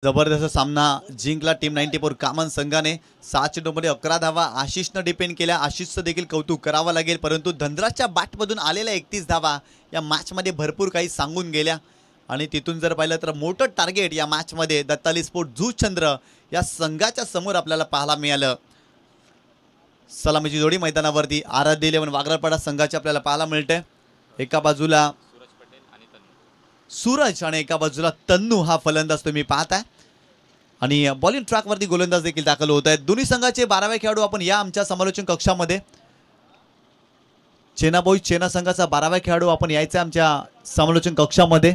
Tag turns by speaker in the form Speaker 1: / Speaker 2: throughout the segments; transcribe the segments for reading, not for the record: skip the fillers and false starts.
Speaker 1: जबरदस्त सामना जिंकला टीम 94 कामन संघाने. 6 चेंडूमध्ये 11 धावा आशिषनं डिपेंड केल्या. आशिषचं देखील कौतुक करावं लागेल, परंतु धनराजच्या बॅटमधून आलेल्या 31 धावा या मॅचमध्ये भरपूर काही सांगून गेल्या. आणि तिथून जर पाहिलं तर मोठं टार्गेट या मॅचमध्ये दत्ताली स्पोर्ट जुचंद्र या संघाच्या समोर आपल्याला पाहायला मिळालं. सलामीची जोडी मैदानावरती आराध्य 11 वागराळपाडा संघाची आपल्याला पाहायला मिळते. एका बाजूला सूरज आणि एका बाजूला तन्नू हा फलंदाज तुम्ही पाहताय. आणि बॉलिंग ट्रॅकवरती गोलंदाज देखील दाखल होत आहेत. दोन्ही संघाचे 12वे खेळाडू आपण या आमच्या समालोचन कक्षामध्ये. चेना बॉईज चेना संघाचा 12वा खेळाडू आपण यायचा आमच्या समालोचन कक्षामध्ये.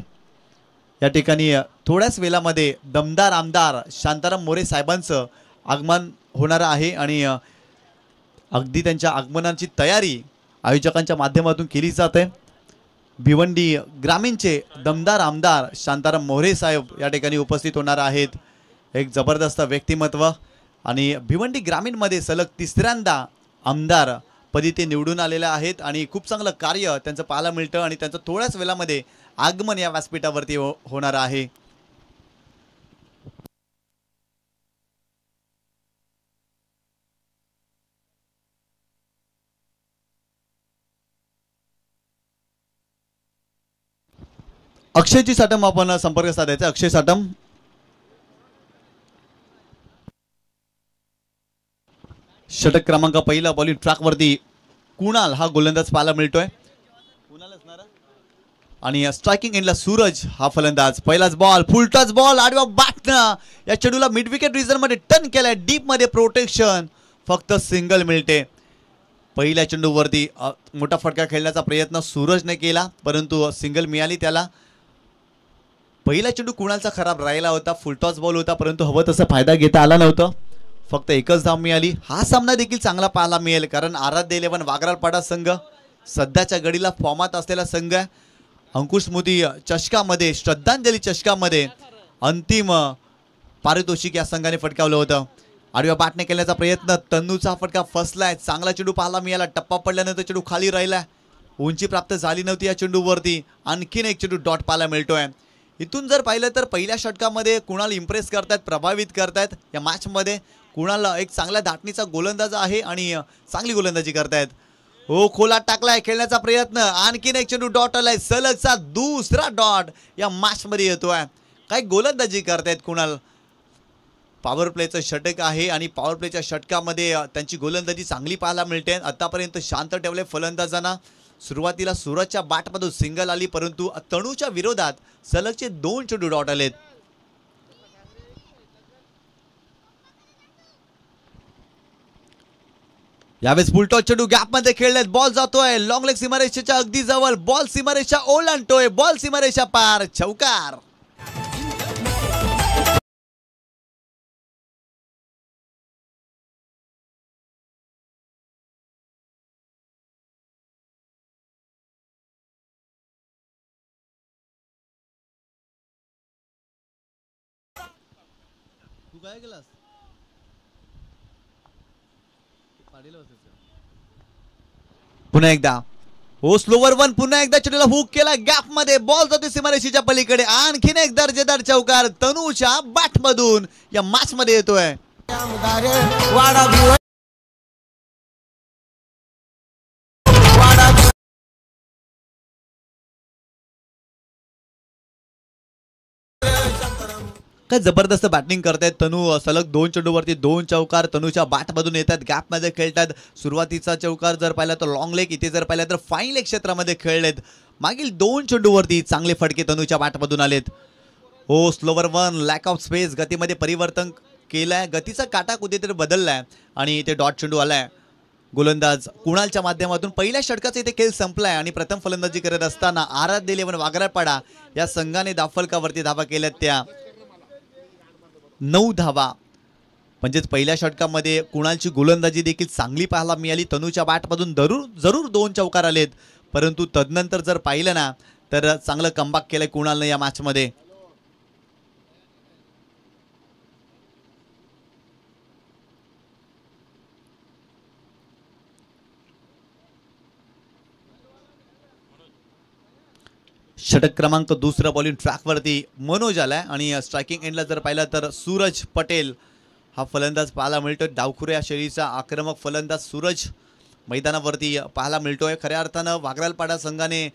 Speaker 1: या ठिकाणी थोड्याच वेळामध्ये दमदार आमदार शांताराम मोरे साहेबांचं आगमन होणार आहे आणि अगदी त्यांच्या आगमनाची तयारी आयोजकांच्या माध्यमातून केली जाते. भिवंडी ग्रामीणचे दमदार आमदार शांताराम मोरे साहेब या ठिकाणी उपस्थित होणार आहेत. एक जबरदस्त व्यक्तिमत्व आणि भिवंडी ग्रामीणमध्ये सलग तिसऱ्यांदा आमदार पदी ते निवडून आलेले आहेत आणि खूप चांगलं कार्य त्यांचं पाहायला मिळतं आणि त्यांचं थोड्याच वेळामध्ये आगमन या व्यासपीठावरती होणार आहे. अक्षयची साटम आपण संपर्क साधायचा. अक्षय साटम षटक क्रमांक पहिला बॉलिंग ट्रॅकवरती कुणाल हा गोलंदाज पाहायला मिळतोय. आणि स्ट्रायकिंग एंडला सूरज हा फलंदाज. पहिलाच बॉल फुलटॉस बॉल आडव्या बॅटनं या चेंडूला मिड विकेट रिजन मध्ये टर्न केलाय. डीप मध्ये प्रोटेक्शन, फक्त सिंगल मिळते. पहिल्या चेंडूवरती मोठा फटका खेळण्याचा प्रयत्न सूरजने केला, परंतु सिंगल मिळाली त्याला. पहिला चेंडू कुणालचा खराब राहिला होता, फुलटॉस बॉल होता, परंतु हवं तसा फायदा घेता आला नव्हता. फक्त एकच धाव मिळाली. हा सामना देखील चांगला पाहायला मिळेल, कारण आराध्य 11 वागराळपाडा संघ सध्याच्या घडीला फॉर्मात असलेला संघ आहे. अंकुश स्मृती चषकामध्ये, श्रद्धांजली चषकामध्ये अंतिम पारितोषिक या संघाने फटकावलं होतं. आडव्या बॅटने केल्याचा प्रयत्न, तन्नूचा फटका फसलाय. चांगला चेंडू पाहायला मिळाला. टप्पा पडल्यानंतर चेंडू खाली राहिलाय. उंची प्राप्त झाली नव्हती या चेंडूवरती. आणखीन एक चेंडू डॉट पाहायला मिळतोय. इथून जर पाहिलं तर पहिल्या षटकामध्ये कुणाल इम्प्रेस करतायत, प्रभावित करतायत. या मॅचमध्ये कुणाल एक चांगल्या धाटणीचा गोलंदाज आहे आणि चांगली गोलंदाजी करतायत. हो, खोलात टाकलाय, खेळण्याचा प्रयत्न, आणखीन एक चेंडू डॉट आलाय. सलगचा दुसरा डॉट या मॅचमध्ये येतोय. काय गोलंदाजी करतायत कुणाल. पॉवर प्लेचं षटक आहे आणि पॉवर प्लेच्या षटकामध्ये त्यांची गोलंदाजी चांगली पाहायला मिळते. आतापर्यंत शांत ठेवले फलंदाजांना. सुरुवातीला सूरजच्या बॅटमधून सिंगल आली, परंतु तणूच्या विरोधात सलगचे 2 चेंडू डॉट आलेत. यावेळेस फुलटॉस चेंडू गॅपमध्ये खेळलेत. बॉल जातोय लॉंग लेग सीमारेषेच्या अगदी जवळ. बॉल सीमारेषा ओलांडतोय. बॉल सीमारेषा पार. चौकार. तू काय केलास? पुन्हा एकदा हो, स्लोवर वन. पुन्हा एकदा चेंडूला हुक केला गॅप मध्ये. बॉल जातो सीमारेषेच्या पलीकडे. आणखीन एक दर्जेदार चौकार तनूच्या बॅट मधून या मॅच मध्ये येतोय. काय जबरदस्त बॅटिंग करतायत तनू. सलग 2 चेंडूवरती 2 चौकार तनूच्या बॅटमधून येतात. गॅपमध्ये खेळतात. सुरुवातीचा चौकार जर पाहिला तर लॉंग लेग, इथे जर पाहिला तर फाईन लेग क्षेत्रामध्ये खेळलेत. मागील 2 चेंडूवरती चांगले फटके तनूच्या बॅटमधून आलेत. हो, slower one, lack of space, गतीमध्ये परिवर्तन केलंय. गतीचा काटा कुठेतरी बदललाय आणि इथे डॉट चेंडू आलाय. गोलंदाज कुणालच्या माध्यमातून पहिल्या षटकाचा इथे खेळ संपलाय आणि प्रथम फलंदाजी करत असताना आराध्य 11 वागराळपाडा या संघाने दाफलकावरती धावा केल्यात त्या 9 धावा. म्हणजेच पहिल्या षटकामध्ये कुणालची गोलंदाजी देखील चांगली पाहायला मिळाली. तनूच्या बॅटमधून जरूर 2 चौकार आलेत, परंतु तदनंतर जर पाहिलं ना तर चांगलं कमबॅक केलंय कुणालनं या मॅचमध्ये. षटक क्रमांक दुसरा बॉलिंग ट्रॅकवरती मनोज आलाय आणि स्ट्रायकिंग एंडला जर पाहिलं तर सूरज पटेल हा फलंदाज पाहायला मिळतोय. डावखुऱ्या शैलीचा आक्रमक फलंदाज सूरज मैदानावरती पाहायला मिळतोय. खऱ्या अर्थानं वागरालपाडा संघाने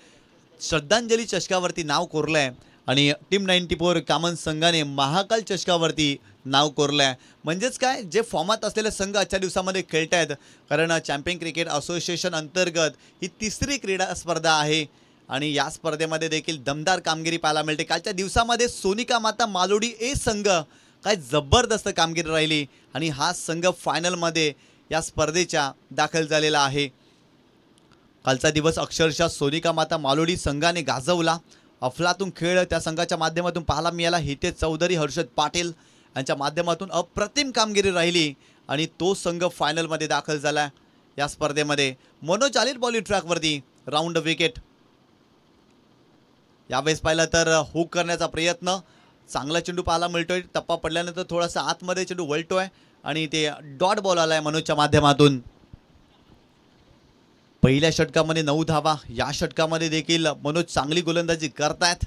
Speaker 1: श्रद्धांजली चषकावरती नाव कोरलंय आणि टीम 94 कामन संघाने महाकाल चषकावरती नाव कोरलंय. म्हणजेच काय, जे फॉर्मात असलेले संघ आजच्या दिवसामध्ये खेळत आहेत, कारण चॅम्पियन क्रिकेट असोसिएशन अंतर्गत ही तिसरी क्रीडा स्पर्धा आहे आणि या स्पर्धेमध्ये देखील दमदार कामगिरी पाहायला मिळते. कालच्या दिवसामध्ये सोनिका माता मालोडी ए संघ काय जबरदस्त कामगिरी राहिली आणि हा संघ फायनलमध्ये या स्पर्धेच्या दाखल झालेला आहे. कालचा दिवस अक्षरशः सोनिका माता मालोडी संघाने गाजवला. अफलातून खेळ त्या संघाच्या माध्यमातून पाहायला मिळाला. हितेश चौधरी, हर्षद पाटील यांच्या माध्यमातून अप्रतिम कामगिरी राहिली आणि तो संघ फायनलमध्ये दाखल झाला. या स्पर्धेमध्ये मनोज आलील बॉलिंग ट्रॅकवरती राऊंड विकेट. यावेळेस पाहिलं तर हुक करण्याचा प्रयत्न, चांगला चेंडू पाहायला मिळतोय. टप्पा पडल्यानंतर थोडासा आतमध्ये चेंडू वळतोय आणि ते डॉट बॉल आलाय मनोजच्या माध्यमातून. पहिल्या षटकामध्ये 9 धावा. या षटकामध्ये देखील मनोज चांगली गोलंदाजी करतायत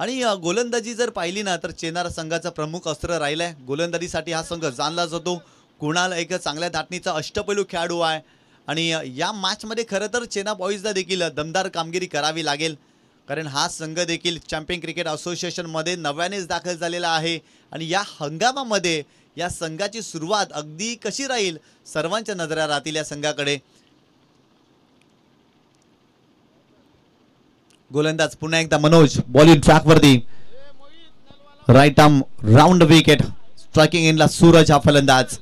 Speaker 1: आणि गोलंदाजी जर पाहिली ना तर चेन्नई संघाचा प्रमुख अस्त्र राहिलाय. गोलंदाजीसाठी हा संघ जाणला जातो. कुणाल एक चांगल्या धाटणीचा अष्टपैलू खेळाडू आहे आणि या मॅचमध्ये खरं तर चेन्नई बॉईजला देखील दमदार कामगिरी करावी लागेल, कारण हा संघ देखील चॅम्पियन क्रिकेट असोसिएशनमध्ये नव्यानेच दाखल झालेला आहे आणि या हंगामामध्ये या संघाची सुरुवात अगदी कशी राहील सर्वांच्या नजरा राहतील या संघाकडे. गोलंदाज पुन्हा एकदा मनोज बॉलिंग ट्रॅकवरती right arm round wicket. Striking एंडला सूरज हा फलंदाज.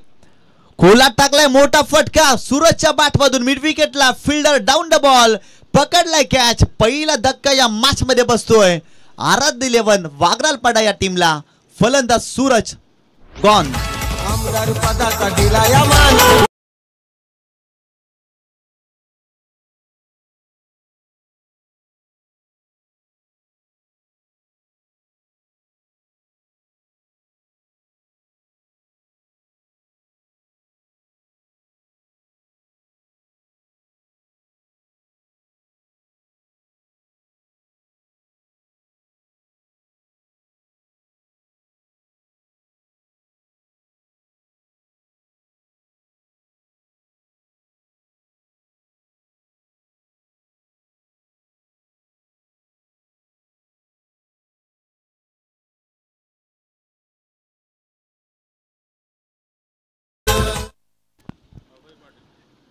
Speaker 1: खोलात टाकलाय मोठा फटका सूरजच्या बॅटमधून मिड विकेटला. फिल्डर डाऊन द बॉल, पकडलाय कॅच. पहिला धक्का या मॅच मध्ये बसतोय. आराध्य 11 वागरालपाडा या टीमला. फलंदाज सूरज गॉन.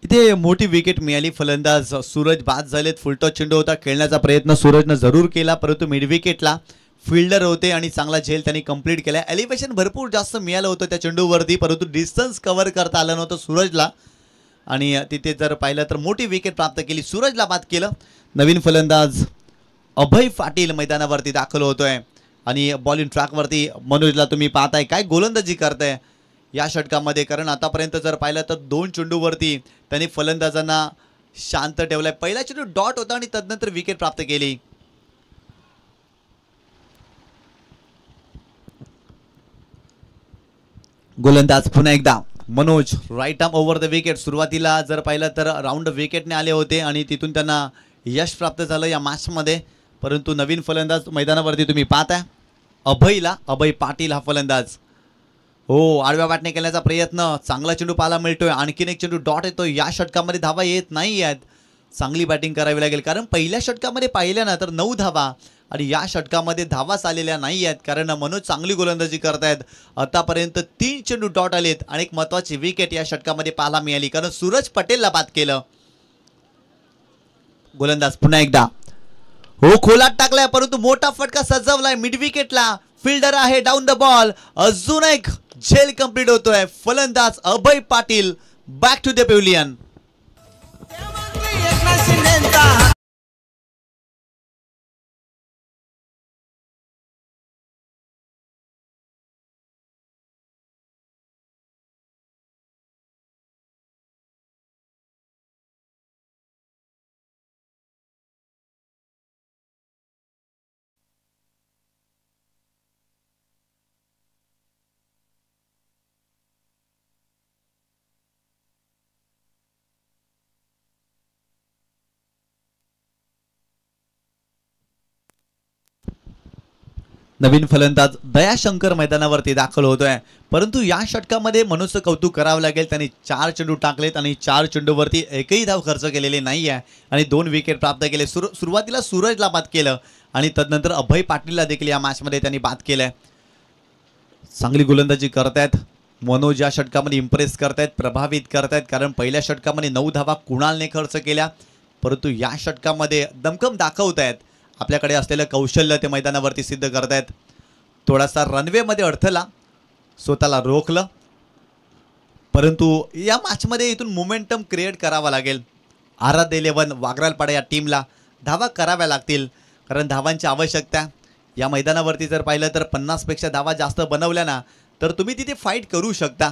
Speaker 1: इथे मोठी विकेट मिळाली. फलंदाज सूरज बाद झालेत. फुलटॉस चेंडू होता. खेळण्याचा प्रयत्न सूरजनं जरूर केला, परंतु मिड विकेटला फिल्डर होते आणि चांगला झेल त्यांनी कंप्लीट केला. एलिव्हेशन भरपूर जास्त मिळालं होतं त्या चेंडूवरती, परंतु डिस्टन्स कव्हर करता आलं नव्हतं सूरजला आणि तिथे जर पाहिलं तर मोठी विकेट प्राप्त केली. सूरजला बाद केलं. नवीन फलंदाज अभय पाटील मैदानावरती दाखल होतोय आणि बॉलिंग ट्रॅकवरती मनोजला तुम्ही पाहताय काय गोलंदाजी करताय या षटकामध्ये, कारण आतापर्यंत जर पाहिलं तर 2 चेंडूवरती त्यांनी फलंदाजांना शांत ठेवलाय. पहिला चेंडू डॉट होता आणि तदनंतर विकेट प्राप्त केली. गोलंदाज पुन्हा एकदा Manoj right arm over the wicket. सुरुवातीला जर पाहिलं तर राऊंड विकेटने आले होते आणि तिथून त्यांना यश प्राप्त झालं या मॅचमध्ये, परंतु नवीन फलंदाज मैदानावरती तुम्ही पाहताय अभय पाटील हा फलंदाज. हो, आडव्या बॅटने केल्याचा प्रयत्न, चांगला चेंडू पाहायला मिळतोय. आणखीन एक चेंडू डॉट येतोय. या षटकामध्ये धावा येत नाही आहेत. चांगली बॅटिंग करावी लागेल, कारण पहिल्या षटकामध्ये पाहिल्या ना तर 9 धावा आणि या षटकामध्ये धावाच आलेल्या नाही आहेत, कारण मनोज चांगली गोलंदाजी करतायत. आतापर्यंत 3 चेंडू डॉट आलेत आणि एक महत्त्वाची विकेट या षटकामध्ये पाहायला मिळाली, कारण सूरज पटेलला बाद केलं. गोलंदाज पुन्हा एकदा हो खोलात टाकलाय, परंतु मोठा फटका सजवलाय मिड विकेटला. फिल्डर आहे डाऊन द बॉल. अजून एक झेल कंप्लीट होतोय. फलंदाज Abhay Patil back to the pavilion. नवीन फलंदाज दयाशंकर मैदानावरती दाखल होतोय, परंतु या षटकामध्ये मनोजचं कौतुक करावं लागेल. त्यांनी 4 चेंडू टाकलेत आणि 4 चेंडूवरती एकही धाव खर्च केलेली नाही आहे आणि 2 विकेट प्राप्त केले. सुरुवातीला सूरजला बाद केलं आणि तदनंतर अभय पाटीलला देखील या मॅचमध्ये त्यांनी बाद केलंय. चांगली गोलंदाजी करतायत मनोज. या षटकामध्ये इम्प्रेस करतायत, प्रभावित करतायत, कारण पहिल्या षटकामध्ये 9 धावा कुणालने खर्च केल्या, परंतु या षटकामध्ये दमखम दाखवतायत. आपल्याकडे असलेलं कौशल्य ते मैदानावरती सिद्ध करतायत. थोडासा रनवेमध्ये अडथळा, स्वतःला रोखलं, परंतु या मॅचमध्ये इथून मोमेंटम क्रिएट करावा लागेल. आराध्य 11 वागरालपाडा या टीमला धावा कराव्या लागतील, कारण धावांची आवश्यकता. या मैदानावरती जर पाहिलं तर 50 पेक्षा धावा जास्त बनवल्या ना तर तुम्ही तिथे फाईट करू शकता.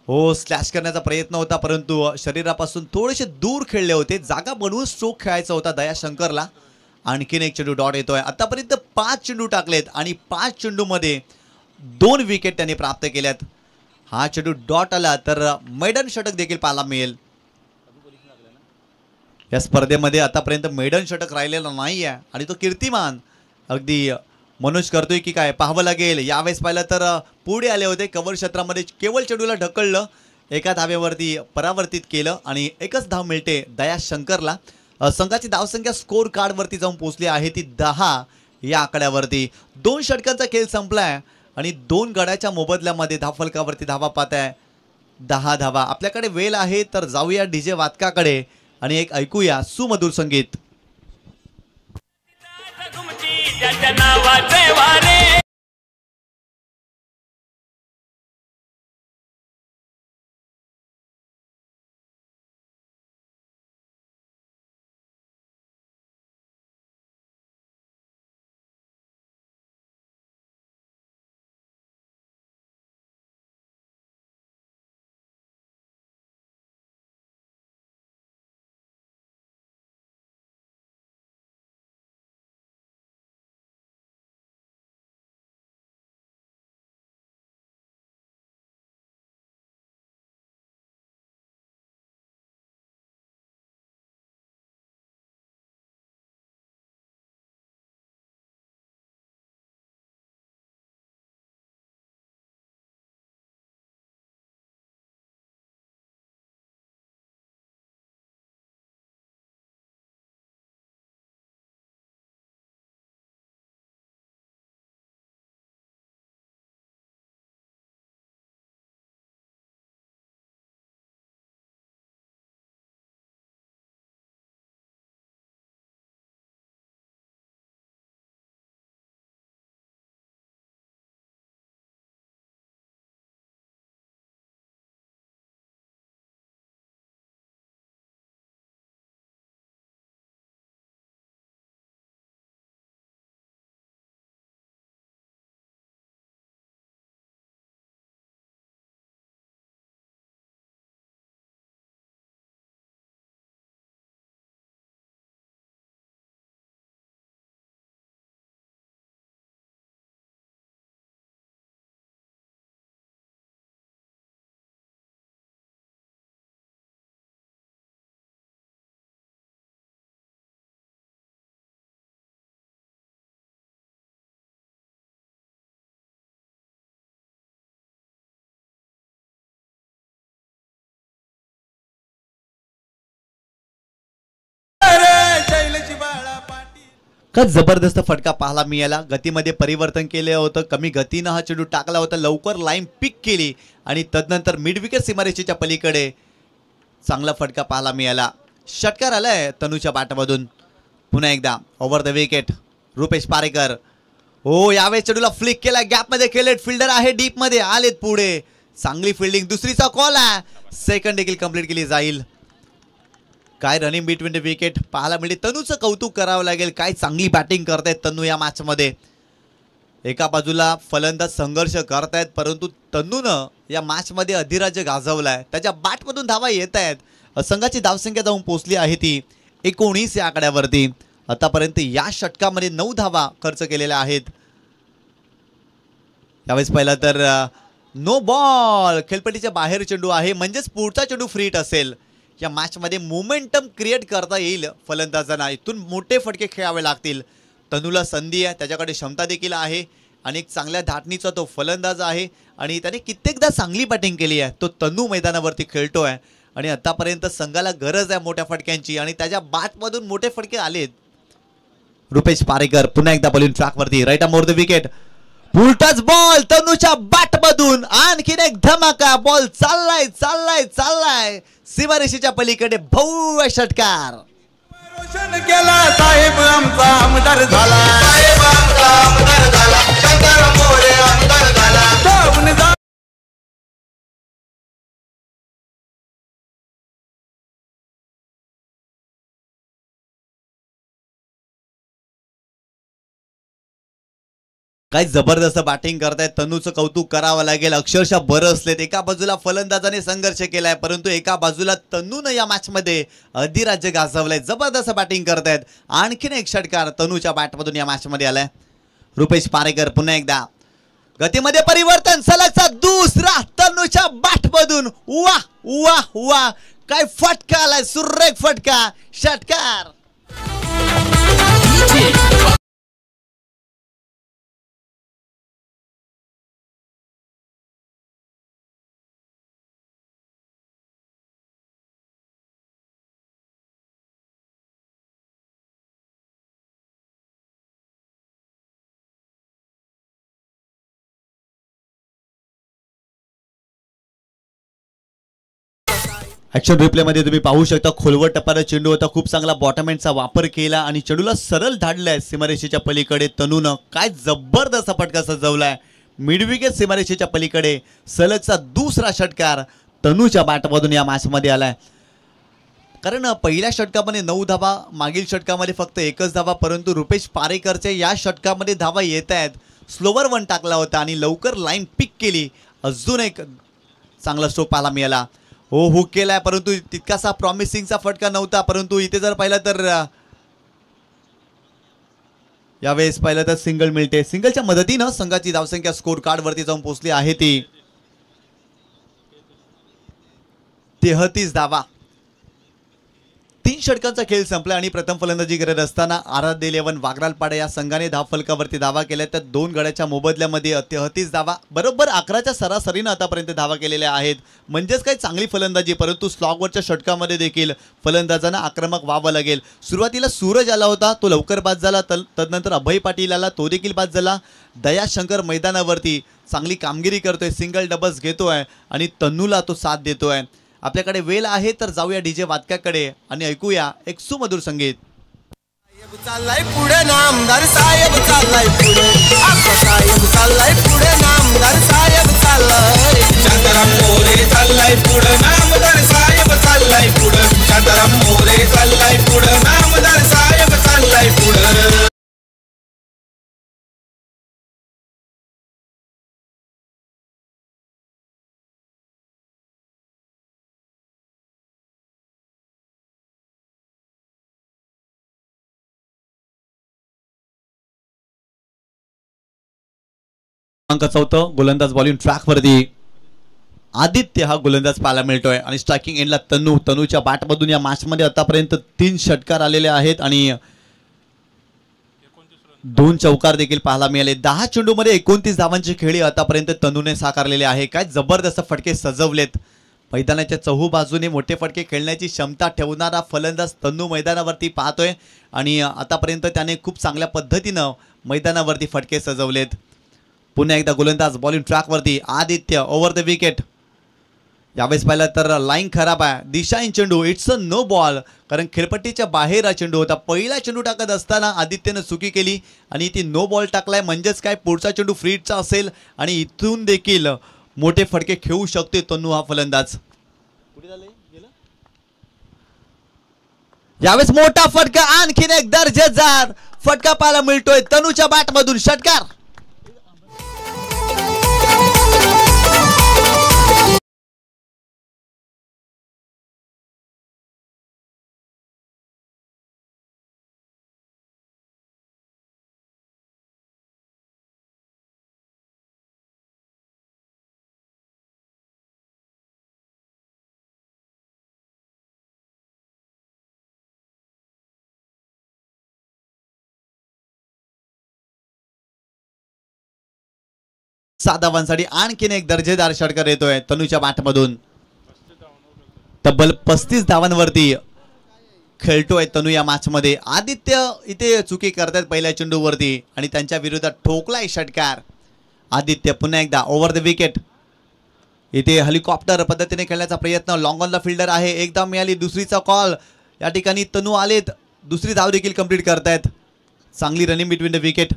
Speaker 1: हो, स्लॅश करण्याचा प्रयत्न होता, परंतु शरीरापासून थोडेसे दूर खेळले होते. जागा बनवून स्ट्रोक खेळायचा होता दयाशंकरला. आणखीन एक चेंडू डॉट येतोय. आतापर्यंत 5 चेंडू टाकलेत आणि 5 चेंडूमध्ये 2 विकेट त्यांनी प्राप्त केल्यात. हा चेंडू डॉट आला तर मैदान षटक देखील पाहायला मिळेल. या स्पर्धेमध्ये आतापर्यंत मेडन षटक राहिलेला नाही आहे आणि तो कीर्तिमान अगदी मनोज करतोय की काय पाहावं लागेल. यावेळेस पाहिलं तर पुढे आले होते, कव्हर क्षेत्रामध्ये केवळ चेंडूला ढकललं, एका धावेवरती परावर्तित केलं आणि एकच धाव मिळते दयाशंकरला. संघाची धावसंख्या स्कोर कार्डवरती जाऊन पोहोचली आहे ती 10 या आकड्यावरती. 2 षटकांचा खेळ संपलाय आणि 2 गड्याच्या मोबदल्यामध्ये धावफलकावरती धावा पाहत आहे 10 धावा. आपल्याकडे वेळ आहे तर जाऊया डीजे वादकाकडे आणि एक ऐकूया सुमधुर संगीत. का जबरदस्त फटका पाहायला मिळाला. गतीमध्ये परिवर्तन केले होतं, कमी गतीनं हा चेंडू टाकला होता, लवकर लाईन पिक केली आणि तदनंतर मिड विकेट सीमारेषेच्या पलीकडे चांगला फटका पाहायला मिळाला. षटकार आलाय तनूच्या बॅटमधून. पुन्हा एकदा over the wicket Rupesh Parrikar. हो, यावेळेस चेंडूला फ्लिक केला, गॅपमध्ये केलेत, फिल्डर आहे डीपमध्ये, आलेत पुढे, चांगली फिल्डिंग. दुसरीचा कॉल आहे, सेकंड देखील कंप्लीट केली जाईल. काय रनिंग बिटवीन द विकेट पाहायला मिळते. तनूचं कौतुक करावं लागेल, काय चांगली बॅटिंग करतायत तनू या मॅचमध्ये. एका बाजूला फलंदाज संघर्ष करतायत, परंतु तनूनं या मॅचमध्ये अधिराज्य गाजवलाय. त्याच्या बॅटमधून धावा येत आहेत. संघाची धावसंख्या जाऊन पोहोचली आहे ती 19 या आकड्यावरती. आतापर्यंत या षटकामध्ये 9 धावा खर्च केलेल्या आहेत. यावेळेस पहिला तर नो बॉल, खेळपट्टीच्या बाहेर चेंडू आहे, म्हणजेच पुढचा चेंडू फ्रीट असेल. या मॅचमध्ये मोमेंटम क्रिएट करता येईल फलंदाजांना. इथून मोठे फटके खेळावे लागतील. तनूला संधी आहे, त्याच्याकडे क्षमता देखील आहे आणि एक चांगल्या धाटणीचा तो फलंदाज आहे आणि त्याने कित्येकदा चांगली बॅटिंग केली आहे. तो तनू मैदानावरती खेळतोय आणि आतापर्यंत संघाला गरज आहे मोठ्या फटक्यांची आणि त्याच्या बॅटमधून मोठे फटके आलेत. रुपेश पारेकर पुन्हा एकदा बॉलिंग ट्रॅकवरती, राईट मोर द विकेट. उलटाच बॉल तनूच्या बॅटमधून, आणखीन एक धमाका. बॉल चाललाय चाललाय चाललाय सीमारेषेच्या पलीकडे, भव्य षटकार.
Speaker 2: केला साहेब आमचा आमदार झाला, साहेब आमचा आमदार झाला, शंकर मोरे आमदार झाला.
Speaker 1: काय जबरदस्त बॅटिंग करतायत, तनूचं कौतुक करावं लागेल. अक्षरशः बरसलेत. एका बाजूला फलंदाजाने संघर्ष केलाय, परंतु एका बाजूला तनूनं या मॅच मध्ये अधिराज्य गाजवलंय. जबरदस्त बॅटिंग करतायत. आणखीन एक षटकार तनूच्या बॅटमधून या मॅच मध्ये आलाय. रुपेश पारेकर पुन्हा एकदा, गतीमध्ये परिवर्तन, सलगचा दुसरा तनूच्या बॅटमधून. वा वा वा, काय फटका आलाय, सुरेख फटका, षटकार. ऍक्शन रिप्ले मध्ये तुम्ही पाहू शकता, खोलवर टप्प्याला चेंडू होता, खूप चांगला बॉटम एंडचा वापर केला आणि चेंडूला सरळ धाडलाय सीमारेषेच्या पलीकडे. तनूनं काय जबरदस्त फटका सजवलाय मिडविकेट सीमारेषेच्या पलीकडे. सलगचा दुसरा षटकार तनूच्या बॅटमधून या मॅच मध्ये आलाय. कारण पहिल्या षटकामध्ये 9 धावा, मागील षटकामध्ये फक्त 1च धावा, परंतु रुपेश पारेकरच्या या षटकामध्ये धावा येत आहेत. स्लोवर वन टाकला होता आणि लवकर लाईन पिक केली. अजून एक चांगला स्ट्रोक पाहायला मिळाला. हो हुक केलाय, परंतु तितकासा प्रॉमिसिंगचा फटका नव्हता. परंतु इथे जर पाहिलं तर यावेळेस पाहिलं तर सिंगल मिळते. सिंगलच्या मदतीनं संघाची धावसंख्या स्कोर कार्ड वरती जाऊन पोहोचली आहे ती 33 धावा. 3 षटकांचा खेळ संपला आणि प्रथम फलंदाजी करत असताना आराध्य 11 वागरालपाडा या संघाने धावफलकावरती धावा केल्या. तर 2 गड्याच्या मोबदल्यामध्ये 33 धावा, बरोबर 11च्या सरासरीनं आतापर्यंत धावा केलेल्या आहेत. म्हणजेच काही चांगली फलंदाजी, परंतु स्लॉगवरच्या षटकामध्ये देखील फलंदाजांना आक्रमक व्हावं लागेल. सुरुवातीला सूरज आला होता, तो लवकर बाद झाला. तदनंतर अभय पाटील आला, तो देखील बाद झाला. दया शंकर मैदानावरती चांगली कामगिरी करतोय, सिंगल डबल्स घेतोय आणि तनूला तो साथ देतोय. आपल्याकडे वेळ आहे तर जाऊया डीजे वादकाकडे आणि ऐकूया एक सुमधुर संगीत.
Speaker 2: चाललाय पुढे नामदार साहेब, चाललाय पुढे साहेब, चाललाय पुढे नामदार साहेब, चाललाय शांताराम मोरे, चाललाय पुढे नामदार साहेब, चाललाय पुढे शांताराम मोरे, चाललाय पुढे नामदार साहेब, चाललाय पुढे.
Speaker 1: अंक 4 गोलंदाज बॉलिंग ट्रॅकवरती आदित्य हा गोलंदाज पाहायला मिळतोय आणि स्ट्रायकिंग एंडला तनूच्या बॅटमधून या मॅचमध्ये आतापर्यंत 3 षटकार आलेले आहेत आणि 2 चौकार देखील पाहायला मिळाले. 10 चेंडूमध्ये 29 धावांची खेळी आतापर्यंत तनूने साकारलेले आहे. काय जबरदस्त फटके सजवलेत. मैदानाच्या चहू बाजूने मोठे फटके खेळण्याची क्षमता ठेवणारा फलंदाज तनू मैदानावरती पाहतोय आणि आतापर्यंत त्याने खूप चांगल्या पद्धतीनं मैदानावरती फटके सजवलेत. पुन्हा एकदा गोलंदाज बॉलिंग ट्रॅकवरती आदित्य ओव्हर द विकेट. यावेळेस पाहिलं तर लाईन खराब आहे. दिशा इन चेंडू, इट्स अ नो बॉल, कारण खेळपट्टीच्या बाहेर हा चेंडू होता. पहिला चेंडू टाकत असताना आदित्यनं चुकी केली आणि ती नो बॉल टाकलाय. म्हणजेच काय, पुढचा चेंडू फ्रीटचा असेल आणि इथून देखील मोठे फटके खेळू शकते तनू हा फलंदाज. यावेळेस मोठा फटका, आणखीन एक दर्जेदार फटका पाहायला मिळतोय तनूच्या बॅटमधून. षटकार. 7 धावांसाठी आणखीन एक दर्जेदार षटकार येतोय तनूच्या बॅटमधून. तब्बल 35 धावांवरती खेळतोय तनू या मॅच मध्ये. आदित्य इथे चुकी करतात पहिल्या चेंडूवरती आणि त्यांच्या विरोधात ठोकलाय षटकार. आदित्य पुन्हा एकदा ओव्हर द विकेट. इथे हेलिकॉप्टर पद्धतीने खेळण्याचा प्रयत्न. लॉंग ऑन द फिल्डर आहे. एकदा मिळाली दुसरीचा कॉल. या ठिकाणी तनू आलेत. दुसरी धाव देखील कंप्लीट करतायत. चांगली रनिंग बिटवीन द विकेट.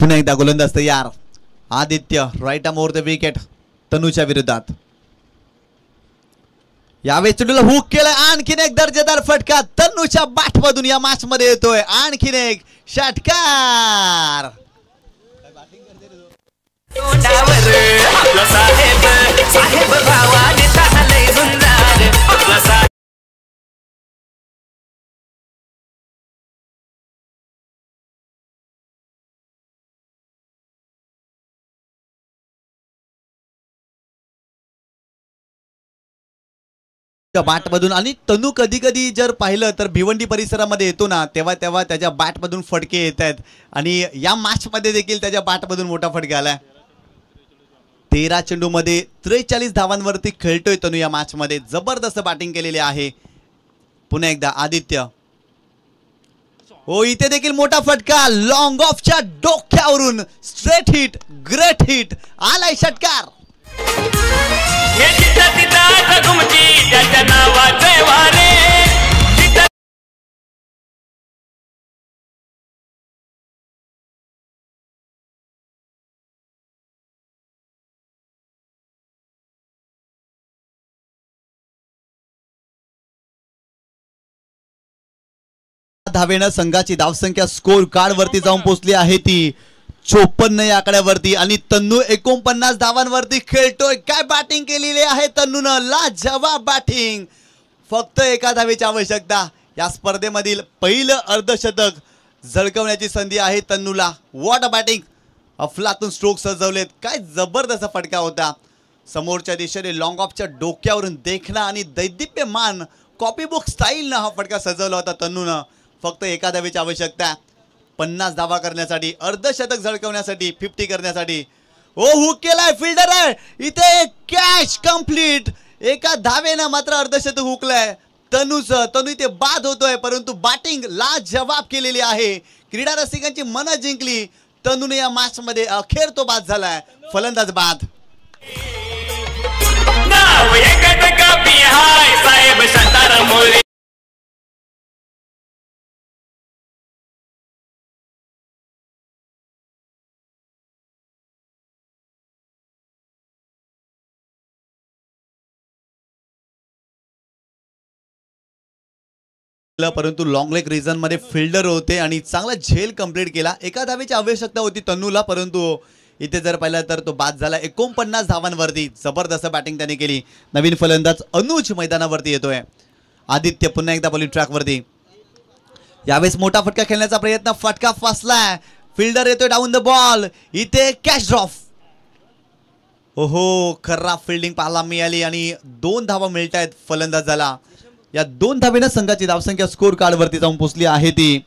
Speaker 1: पुन्हा एकदा गोलंदाज तयार. Aditya right arm over the wicket तनूच्या विरोधात. यावेळी चेंडूला हुक केलाय. आणखीन एक दर्जेदार फटका तनूच्या बॅटमधून या मॅच मध्ये येतोय. आणखीन एक षटकार. बॅटमधून आणि तनू कधी कधी जर पाहिलं तर भिवंडी परिसरामध्ये येतो ना तेव्हा तेव्हा त्याच्या बॅटमधून फटके येत आहेत आणि या मॅच मध्ये देखील त्याच्या बॅटमधून मोठा फटका आलाय. 13 चेंडू मध्ये 43 धावांवरती खेळतोय तनू या मॅच मध्ये. जबरदस्त बॅटिंग केलेली आहे. पुन्हा एकदा आदित्य. हो इथे देखील मोठा फटका. लॉंग ऑफच्या डोक्यावरून स्ट्रेट हिट. Great hit. आलाय षटकार. धावेनं संघाची धावसंख्या स्कोर कार्ड वरती जाऊन पोहोचली आहे ती 54 या आकड्यावरती आणि तन्नू 49 धावांवरती खेळतोय. काय बॅटिंग केलेली आहे तन्नूनं. लाजवाब बॅटिंग. फक्त एका धावेची आवश्यकता. या स्पर्धेमधील पहिलं अर्धशतक झळकवण्याची संधी आहे तन्नूला. What a batting. अफलातून स्ट्रोक सजवलेत. काय जबरदस्त फटका होता. समोरच्या दिशेने लॉंग ऑफच्या डोक्यावरून देखणा आणि दैदिप्यमान कॉपीबुक स्टाईलनं हा फटका सजवला होता तन्नूनं. फक्त एका धावेची आवश्यकता 50 धावा करण्यासाठी. अर्धशतक झळकवण्यासाठी. 50 करण्यासाठी. ओ हुक केलाय. फिल्डर आहे इथे. Catch complete. एका धावेनं मात्र अर्धशतक हुकलाय तनूचं. तनू इथे बाद होतोय परंतु बॅटिंग लाजवाब केलेली आहे. क्रीडा रसिकांची मनं जिंकली तनूने या मॅच मध्ये. अखेर तो बाद झालाय. फलंदाज बाद. परंतु लॉंग लेग रिजन मध्ये फिल्डर होते आणि चांगला झेल कंप्लीट केला. एका धावेची आवश्यकता होती तन्नूला परंतु इथे जर पाहिलं तर तो बाद झाला. 49 धावांवरती जबरदस्त बॅटिंग त्याने केली. नवीन फलंदाज अनुज मैदानावरती येतोय. आदित्य पुन्हा एकदा बॉलिंग ट्रॅक वरती. यावेळेस मोठा फटका खेळण्याचा प्रयत्न. फटका फसलाय. फिल्डर येतोय डाऊन द बॉल. इथे कॅच ड्रॉप. ओहो खराब फिल्डिंग पाहायला मिळाली आणि 2 धावा मिळत आहेत फलंदाजाला. या 2 धावेनं संघाची धावसंख्या स्कोर कार्ड वरती जाऊन पोहोचली आहे ती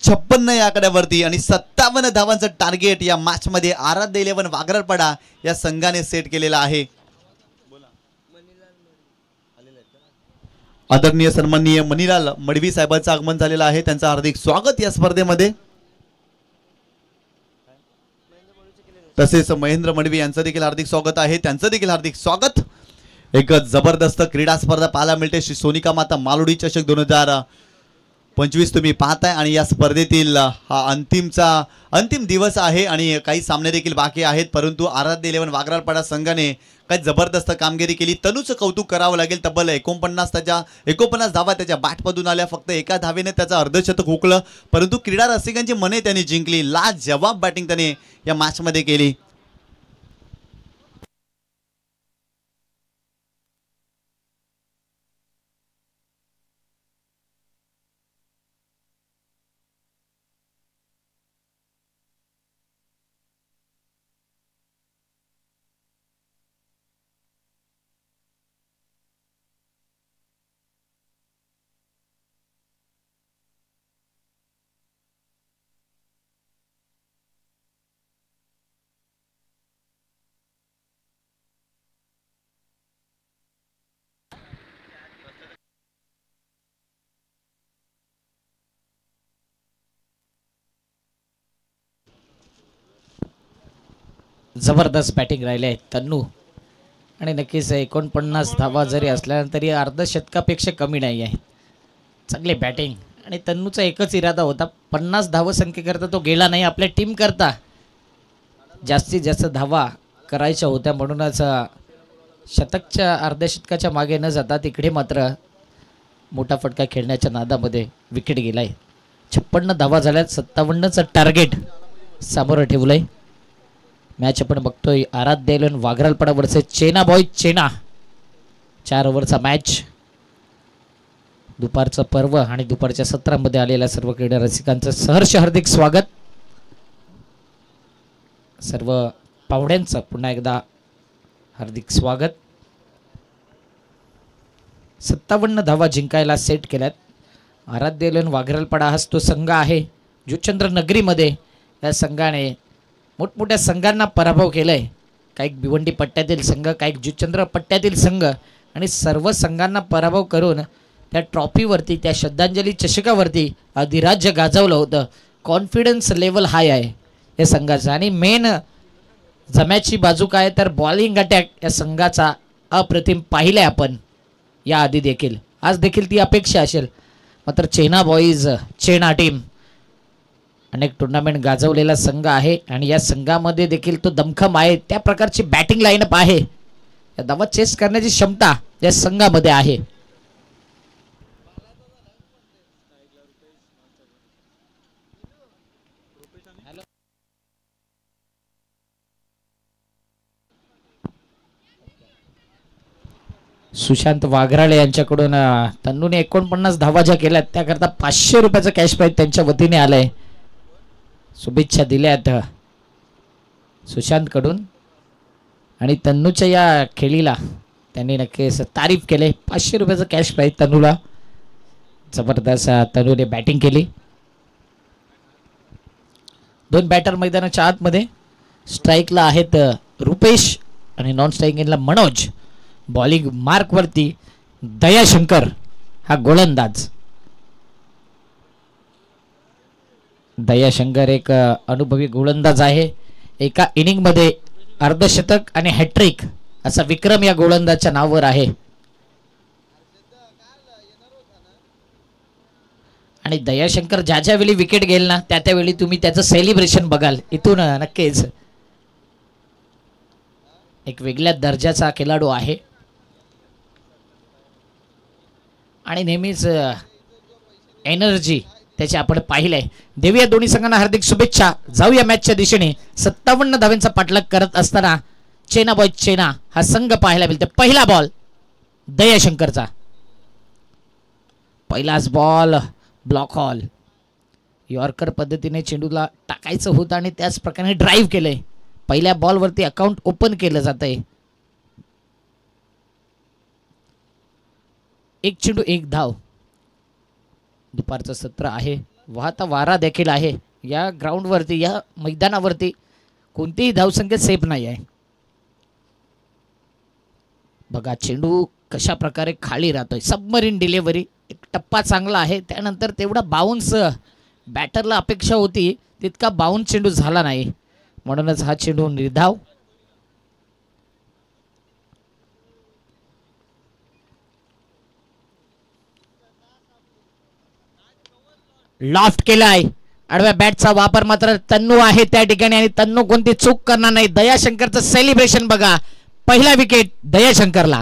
Speaker 1: 56 या आकड्यावरती आणि 57 धावांचं टार्गेट या मॅच मध्ये आराध्य 11 वागरपडा या संघाने सेट केलेला आहे. आदरणीय सन्माननीय मणिलाल मडवी साहेबांचं आगमन झालेलं आहे. त्यांचं हार्दिक स्वागत या स्पर्धेमध्ये. तसेच महेंद्र मडवी यांचं देखील हार्दिक स्वागत आहे. त्यांचं देखील हार्दिक स्वागत. एक जबरदस्त क्रीडा स्पर्धा पाहायला मिळते. श्री सोनिका माता मालोडी चषक 2025 तुम्ही पाहताय आणि या स्पर्धेतील हा अंतिम दिवस आहे आणि काही सामने देखील बाकी आहेत परंतु आराध्य 11 वागराळपाडा संघाने काही जबरदस्त कामगिरी केली. तनूचं कौतुक करावं लागेल. तब्बल 49 धावा त्याच्या बॅटमधून आल्या. फक्त एका धावेने त्याचं अर्धशतक हुकलं परंतु क्रीडा रसिकांची मने त्यांनी जिंकली. लाजवाब बॅटिंग त्याने या मॅच मध्ये केली.
Speaker 3: जबरदस्त बॅटिंग राहिले आहे तन्नू आणि नक्कीच 49 धावा जरी असल्या तरी अर्धशतकापेक्षा कमी नाही आहे. चांगली बॅटिंग आणि तन्नूचा एकच इरादा होता 50 धावसंख्येकरता तो गेला नाही, आपल्या टीम करता जास्तीत जास्त धावा करायच्या होत्या म्हणूनच शतकच्या अर्धशतकाच्या मागे न जाता तिकडे मात्र मोठा फटका खेळण्याच्या नादामध्ये विकेट गेलाय. 56 धावा झाल्यात, 57चं टार्गेट समोर ठेवलंय. मॅच आपण बघतोय आराध्य एलन वाघरालपाडा वर्सेस चेना बॉय चेना. 4 ओव्हरचा मॅच. दुपारचं पर्व आणि दुपारच्या सत्रामध्ये आलेल्या सर्व क्रीडा रसिकांचं सहर्ष हार्दिक स्वागत. सर्व पाहुण्यांचं पुन्हा एकदा हार्दिक स्वागत. 57 धावा जिंकायला सेट केल्यात. आराध्य एलन वाघरालपाडा हाच तो संघ आहे. जुचंद्र नगरीमध्ये या संघाने मोठमोठ्या संघांना पराभव केलाय. काही भिवंडी पट्ट्यातील संघ, काही जुचंद्र पट्ट्यातील संघ आणि सर्व संघांना पराभव करून त्या ट्रॉफीवरती, त्या श्रद्धांजली चषकावरती अधिराज्य गाजवलं होतं. कॉन्फिडन्स लेवल हाय आहे या संघाचा. आणि मेन जम्याची बाजू काय तर बॉलिंग अटॅक या संघाचा अप्रतिम पाहिलाय आपण या आधी देखील, आज देखील ती अपेक्षा असेल. मात्र चेना बॉईज चेना टीम अनेक टुर्नामेंट गाजवलेला संघ आहे आणि या संघामध्ये देखील तो दमखम आहे. त्या प्रकारची बॅटिंग लाईनअप आहे. या धावा चेस करण्याची क्षमता या संघामध्ये आहे. सुशांत वाघराळे यांच्याकडून तन्नूने 49 धावा ज्या केल्यात त्याकरता 500 रुपयाचं कॅश प्राईज त्यांच्या वतीने आलंय. शुभेच्छा दिल्यात सुशांत कडून आणि तन्नूच्या या खेळीला त्यांनी नक्कीच तारीफ केले. 500 रुपयाचं कॅश प्राईज तन्नूला. जबरदस्त तन्नूने बॅटिंग केली. 2 बॅटर मैदानाच्या आतमध्ये. स्ट्राईकला आहेत रुपेश आणि नॉन स्ट्राईकिंगला मनोज. बॉलिंग मार्कवरती दयाशंकर हा गोलंदाज. दयाशंकर एक अनुभवी गोलंदाज आहे. एका इनिंगमध्ये अर्धशतक आणि हॅट्रिक असा विक्रम या गोलंदाजच्या नावावर आहे. आणि दयाशंकर ज्या ज्या वेळी विकेट घेईल ना त्या त्यावेळी तुम्ही त्याचं सेलिब्रेशन बघाल. इथून नक्कीच एक वेगळ्या दर्जाचा खेळाडू आहे आणि नेहमीच एनर्जी त्याची आपण पाहिलंय. देऊया दोन्ही संघांना हार्दिक शुभेच्छा. जाऊया मॅचच्या दिशेने. 57 धावांचा पाठलाग करत असताना चेना बॉय चेना हा संघ पाहायला मिळतो. पहिला बॉल दयाशंकरचा. पहिलाच बॉल ब्लॉक हॉल. यॉर्कर पद्धतीने चेंडूला टाकायचं होतं आणि त्याच प्रकारे ड्राईव्ह केलंय. पहिल्या बॉलवरती अकाउंट ओपन केलं जात आहे. 1 चेंडू 1 धाव. दुपारचं सत्र आहे. वाहता वारा देखील आहे. या ग्राउंडवरती, या मैदानावरती कोणतीही धावसंख्या सेफ नाही आहे. बघा चेंडू कशा प्रकारे खाली राहतोय. Submarine delivery. एक टप्पा चांगला आहे. त्यानंतर तेवढा बाउन्स बॅटरला अपेक्षा होती तितका बाउन्स चेंडू झाला नाही. म्हणूनच हा चेंडू निर्धाव. लॉफ्ट केलाय. आडव्या बॅटचा वापर मात्र तन्नू आहे त्या ठिकाणी आणि तन्नू कोणती चूक करणार नाही. दयाशंकरचं सेलिब्रेशन बघा. पहिला विकेट दयाशंकरला.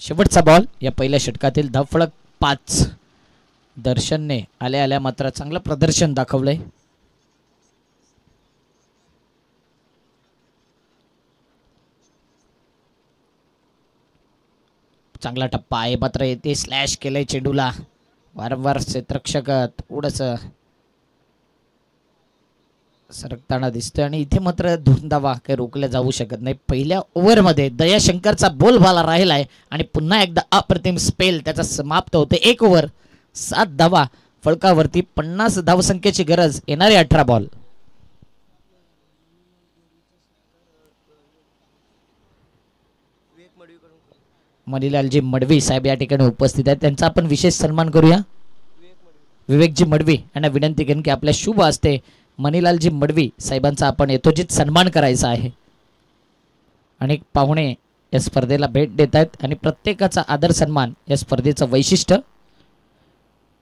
Speaker 3: शेवटचा बॉल या पहिल्या षटकातील धावफलक 5. दर्शनने आल्या आल्या मात्र चांगलं प्रदर्शन दाखवलंय. चांगला टप्पा आहे मात्र येथे स्लॅश केलंय चेंडूला. वारंवार क्षेत्ररक्षक थोडस सरकताना दिसतोय आणि इथे मात्र दोन धावा काही रोखल्या जाऊ शकत नाही. पहिल्या ओव्हरमध्ये दयाशंकरचा बोलबाला राहिलाय आणि पुन्हा एकदा अप्रतिम स्पेल त्याचा समाप्त होते. 1 ओव्हर 7 धावा फलकावरती. 50 धावसंख्येची गरज. येणारे 18 बॉल. मणिलालजी मडवी साहेब या ठिकाणी उपस्थित आहेत. त्यांचा आपण विशेष सन्मान करूया. विवेकजी मडवी यांना विनंती करेन की आपल्या शुभ हस्ते मणिलालजी मडवी साहेबांचा आपण यथोचित सन्मान करायचा आहे. अनेक पाहुणे या स्पर्धेला भेट देत आहेत आणि प्रत्येकाचा आदर सन्मान या स्पर्धेचं वैशिष्ट्य.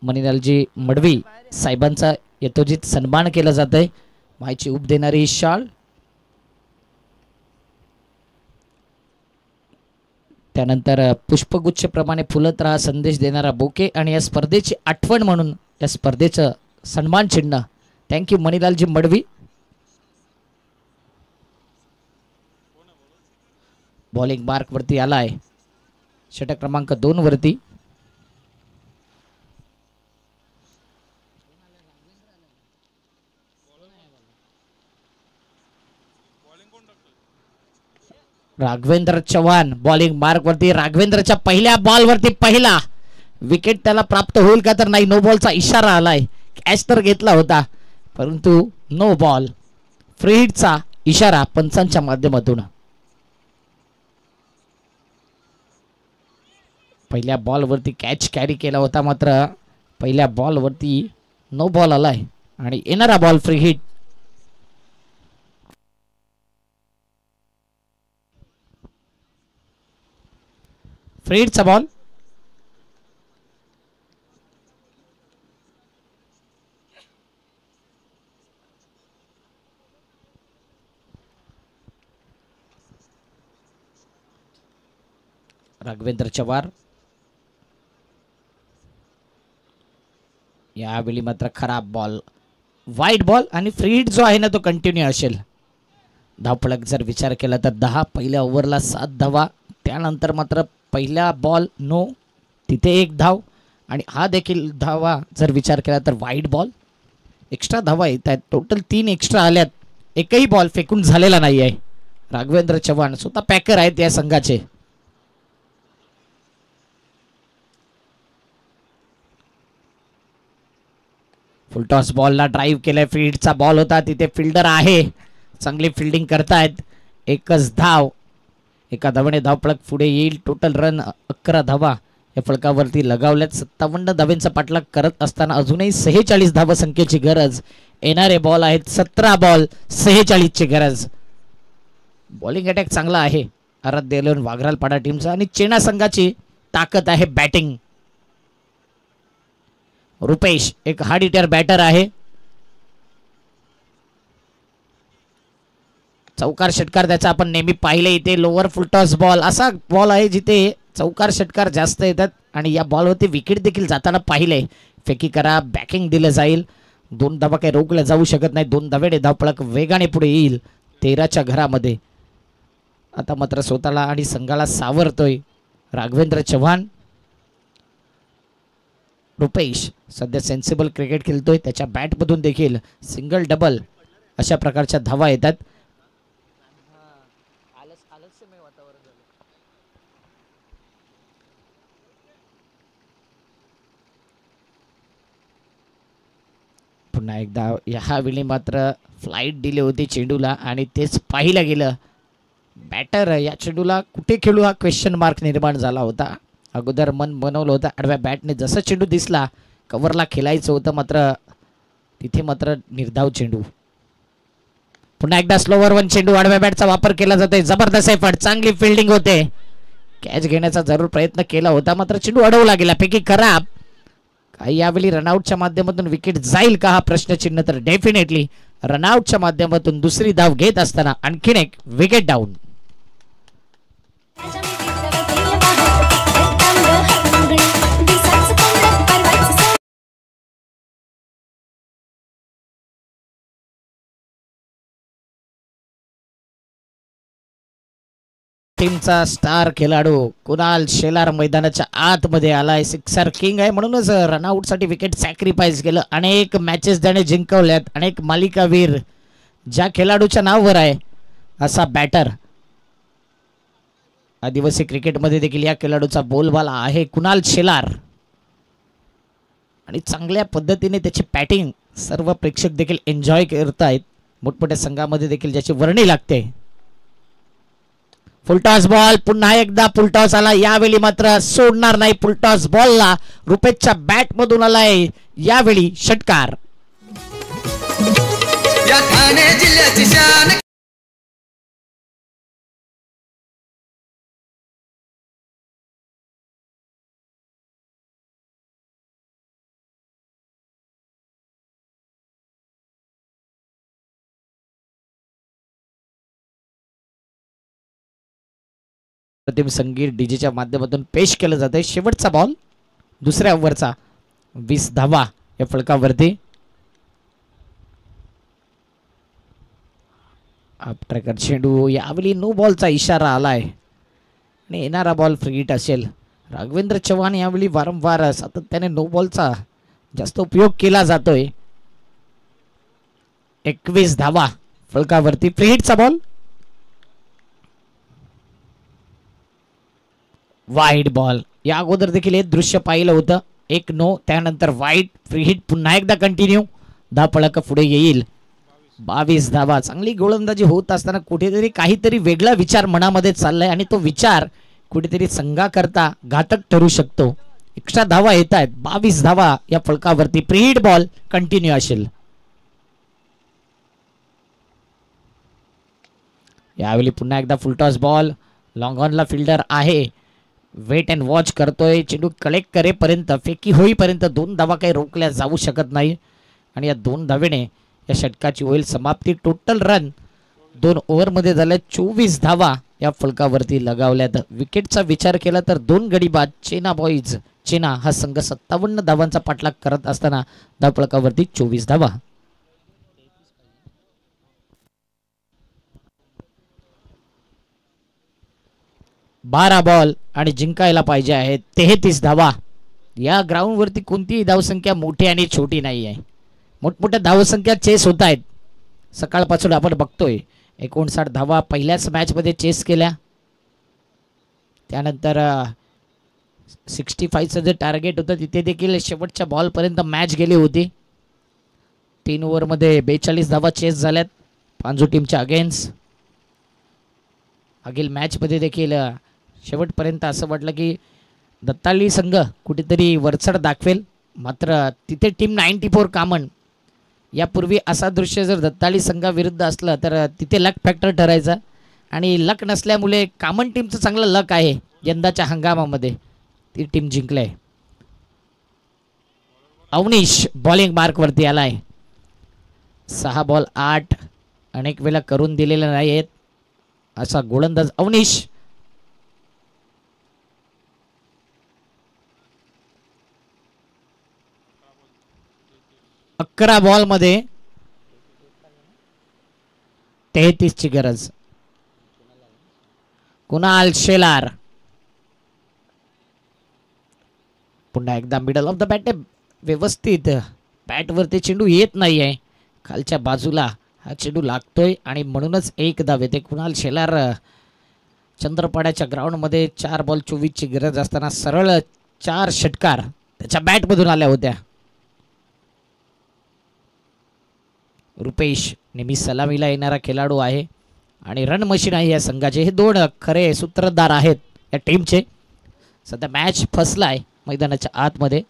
Speaker 3: मणिलालजी मडवी साहेबांचा यथोचित सन्मान केला जात आहे. मायची उब देणारी शाल, त्यानंतर पुष्पगुच्छप्रमाणे फुलत राहा संदेश देणारा बोके आणि या स्पर्धेची आठवण म्हणून या स्पर्धेचं सन्मान चिन्ह. थँक्यू मणिलालजी मडवी. बॉलिंग मार्क वरती आलाय षटक क्रमांक 2 वरती. राघवेंद्र चव्हाण बॉलिंग मार्क वरती. राघवेंद्रच्या पहिल्या बॉल वरती पहिला विकेट त्याला प्राप्त होईल का तर नाही. नो बॉलचा इशारा आलाय. कॅच तर घेतला होता परंतु नो बॉल. फ्री हिटचा इशारा पंचांच्या माध्यमातून. पहिल्या बॉल वरती कॅच कॅरी केला होता मात्र पहिल्या बॉल वरती नो बॉल आलाय आणि येणारा बॉल फ्री हिट. फ्री हिटचा बॉल. राघवेंद्र चव्हाण यावेळी मात्र खराब बॉल. वाईट बॉल आणि फ्री हिट जो आहे ना तो कंटिन्यू असेल. धावफलक जर विचार केला तर 10. पहिल्या ओव्हरला 7 धावा. त्यानंतर मात्र पहिला बॉल नो, तिथे 1 धाव आणि हा देखील धावा जर विचार केला तर वाईट बॉल. एक्स्ट्रा धावा येत आहेत. टोटल 3 एक्स्ट्रा आल्यात. एकही बॉल फेकून झालेला नाही आहे. राघवेंद्र चव्हाण स्वतः पॅकर आहेत या संघाचे. फुलटॉस बॉलला ड्राईव्ह केलाय. फ्री हिटचा बॉल होता. तिथे फिल्डर आहे. चांगली फिल्डिंग करतायत. 1च धाव. एका धावेने धावफलक पुढे येईल. टोटल रन 11 धावा या फलकावरती लगावल्यात. 57 धावांचा पाठलाग करत असताना अजूनही 46 धावसंख्येची गरज. येणारे बॉल आहेत 17 बॉल 46 ची गरज. बॉलिंग अटॅक चांगला आहे आराध्य एलेवन वाघरालपाडा टीमचा आणि चेना संघाची ताकद आहे बॅटिंग. रुपेश एक हार्ड हिटर बॅटर आहे. चौकार षटकार त्याचा आपण नेहमी पाहिले. इथे लोअर फुलटॉस बॉल असा बॉल आहे जिथे चौकार षटकार जास्त येतात आणि या बॉलवरती विकेट देखील जाताना पाहिले. फेकी करा, बॅकिंग दिलं जाईल. 2 धावा काही रोखल्या जाऊ शकत नाही. 2 धावेने धावफलक वेगाने पुढे येईल 13च्या घरामध्ये. आता मात्र स्वतःला आणि संघाला सावरतोय राघवेंद्र चव्हाण. रुपेश सध्या सेन्सिबल क्रिकेट खेळतोय. त्याच्या बॅटमधून देखील सिंगल डबल अशा प्रकारच्या धावा येतात. पुन्हा एकदा ह्यावेळी मात्र फ्लाईट दिली होती चेंडूला आणि तेच पाहिलं गेलं. बॅटर या चेंडूला कुठे खेळू हा क्वेश्चन मार्क निर्माण झाला होता. अगोदर मन बनवलं होतं आडव्या बॅटने. जसं चेंडू दिसला कव्हरला खेळायचं होतं मात्र तिथे मात्र निर्धाव चेंडू. पुन्हा एकदा स्लोवर 1 चेंडू. आडव्या बॅटचा वापर केला जातोय. जबरदस्त एफर्ट. चांगली फिल्डिंग होते. कॅच घेण्याचा जरूर प्रयत्न केला होता मात्र चेंडू अडवला गेला. पैकी खराब. काही यावेळी रनआउटच्या माध्यमातून विकेट जाईल का हा प्रश्नचिन्ह. तर डेफिनेटली रनआउटच्या माध्यमातून दुसरी धाव घेत असताना आणखीन एक विकेट डाऊन. टीमचा स्टार खेळाडू कुणाल शेलार मैदानाच्या आतमध्ये आलाय. सिक्सर किंग आहे म्हणूनच रनआउट साठी विकेट सॅक्रिफाईस केलं. अनेक मॅचेस त्याने जिंकवल्यात, अनेक मालिकावीर ज्या खेळाडूच्या नावावर आहे असा बॅटर. आदिवासी क्रिकेटमध्ये देखील या खेळाडूचा बोलबाला आहे कुणाल शेलार आणि चांगल्या पद्धतीने त्याची बॅटिंग सर्व प्रेक्षक देखील एन्जॉय करतायत. मोठमोठ्या संघामध्ये देखील ज्याची वर्णी लागते. फुलटॉस बॉल, पुन्हा एकदा फुलटॉस आला. यावेळी मात्र सोडणार नाही. फुलटॉस बॉलला रुपेशच्या बॅट मधून आलाय यावेळी षटकार.
Speaker 2: या ठाणे जिल्ह्याची शान
Speaker 3: प्रतिम संगीत डीजेच्या माध्यमातून पेश केलं जाते. शेवटचा बॉल दुसऱ्या ओव्हरचा 20 धावा या फलकावरती. ट्रॅकर चेंडू, यावेळी नो बॉलचा इशारा आलाय आणि येणारा बॉल फ्री हिट असेल. राघवेंद्र चव्हाण यावेळी वारंवार सातत्याने नो बॉलचा जास्त उपयोग केला जातोय. 21 धावा फलकावरती. फ्री हिटचा बॉल, वाईड बॉल. या अगोदर देखील हे दृश्य पाहिलं होतं. 1 नो, त्यानंतर वाईड. फ्री हिट पुन्हा एकदा कंटिन्यू. 10 फलक पुढे येईल. 22 धावा. चांगली गोलंदाजी होत असताना कुठेतरी काहीतरी वेगळा विचार मनामध्ये चाललाय आणि तो विचार कुठेतरी संघाकरता घातक ठरू शकतो. एक्स्ट्रा धावा येत आहेत. 22 धावा या फलकावरती. फ्री हिट बॉल कंटिन्यू असेल. यावेळी पुन्हा एकदा फुलटॉस बॉल. लॉंग ऑनला फिल्डर आहे. वेट अँड वॉच करतोय. चेंडू कलेक्ट करेपर्यंत, फेकी होईपर्यंत 2 धावा काही रोखल्या जाऊ शकत नाही आणि या 2 धावेने या षटकाची होईल समाप्ती. टोटल रन 2 ओव्हरमध्ये झाले 24 धावा या फलकावरती लगावल्यात. विकेटचा विचार केला तर 2 गडी बाद चेना बॉईज. चेना हा संघ 57 धावांचा पाठलाग करत असताना 10 फलकावरती 24 धावा. बारा बॉल आणि जिंकायला पाहिजे आहे 33 धावा. या ग्राउंडवरती कोणतीही धावसंख्या मोठी आणि छोटी नाही आहे. मोठमोठ्या धावसंख्या चेस होत आहेत. सकाळपासून आपण बघतोय 59 धावा पहिल्याच मॅचमध्ये चेस केल्या. त्यानंतर 65चं जे टार्गेट होतं तिथे देखील शेवटच्या बॉलपर्यंत मॅच गेली होती. 3 ओव्हरमध्ये 42 धावा चेस झाल्यात पांजू टीमच्या अगेन्स्ट. मागील मॅचमध्ये देखील शेवटपर्यंत असं वाटलं की दत्ताली संघ कुठेतरी वरचढ दाखवेल, मात्र तिथे टीम 94 कामन. यापूर्वी असा दृश्य जर दत्ताली संघाविरुद्ध असलं तर तिथे लक फॅक्टर ठरायचा आणि लक नसल्यामुळे कामन टीमचं चांगलं लक आहे यंदाच्या हंगामामध्ये. ती टीम जिंकले. अवनीश बॉलिंग मार्कवरती आलाय. 6 बॉल 8 अनेक वेळा करून दिलेले नाही आहेत असा गोलंदाज अवनीश. अकरा बॉल मध्ये 33 ची गरज. कुणाल शेलार पुन्हा एकदा मिडल ऑफ द बॅट. व्यवस्थित बॅटवरती चेंडू येत नाही आहे. खालच्या बाजूला हा चेंडू लागतोय आणि म्हणूनच 1 धाव येते. कुणाल शेलार चंद्रपाड्याच्या ग्राउंडमध्ये 4 बॉल 24 ची गरज असताना सरळ 4 षटकार त्याच्या बॅटमधून आल्या होत्या. रुपेश नेहमी सलामीला येणारा खेळाडू आहे आणि रन मशीन आहे या संघाचे. हे 2 खरे सूत्रधार आहेत या टीमचे. सध्या मॅच फसलाय मैदानाच्या आतमध्ये.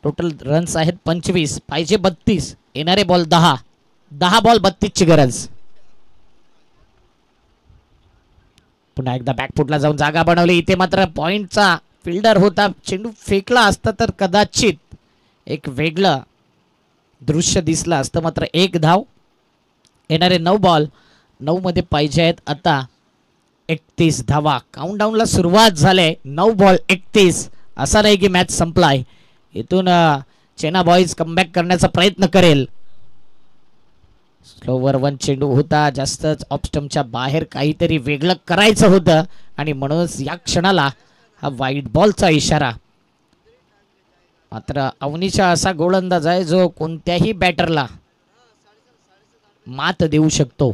Speaker 3: टोटल रन्स आहेत 25, पाहिजे 32, येणारे बॉल 10. 10 बॉल 32 ची गरज. पुन्हा एकदा बॅकफुटला जाऊन जागा बनवली. इथे मात्र पॉइंटचा फिल्डर होता. चेंडू फेकला असता तर कदाचित एक वेगळं दृश्य दिसलं असतं. मात्र 1 धाव. येणारे 9 बॉल 9 मध्ये पाहिजे आहेत आता 31 धावा. काउंटडाऊनला सुरुवात झाली. 9 बॉल 31. असा नाही की मॅच संपलाय. इथून चेना बॉईज कमबॅक करण्याचा प्रयत्न करेल. स्लोवर 1 चेंडू होता. जास्तच ऑफ स्टंपच्या बाहेर काहीतरी वेगळं करायचं होतं आणि म्हणूनच या क्षणाला हा वाईट बॉलचा इशारा. मात्र अवनीचा असा गोलंदाज आहे जो कोणत्याही बॅटरला मात देऊ शकतो.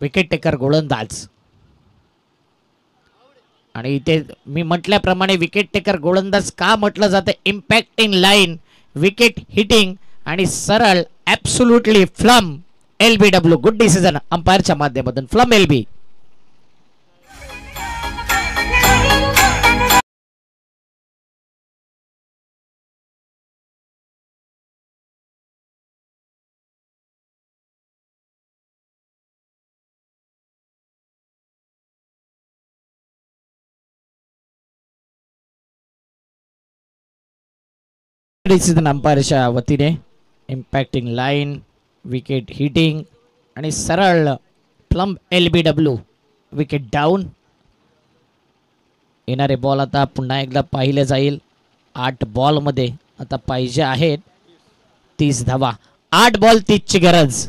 Speaker 3: विकेट टेकर गोलंदाज. आणि इथे मी म्हटल्याप्रमाणे विकेट टेकर गोलंदाज का म्हटलं जातं? Impact in line, wicket hitting आणि सरळ absolutely plumb LBW. Good decision अंपायरच्या माध्यमातून. Plumb LB. डिसिजन अंपायरच्या वतीने इम्पॅक्टिंग लाईन, विकेट हिटिंग आणि सरळ प्लम LBW. Wicket down. येणारे बॉल आता पुन्हा एकदा पाहिले जाईल. 8 बॉलमध्ये आता पाहिजे आहेत 30 धावा. 8 बॉल 30 ची गरज.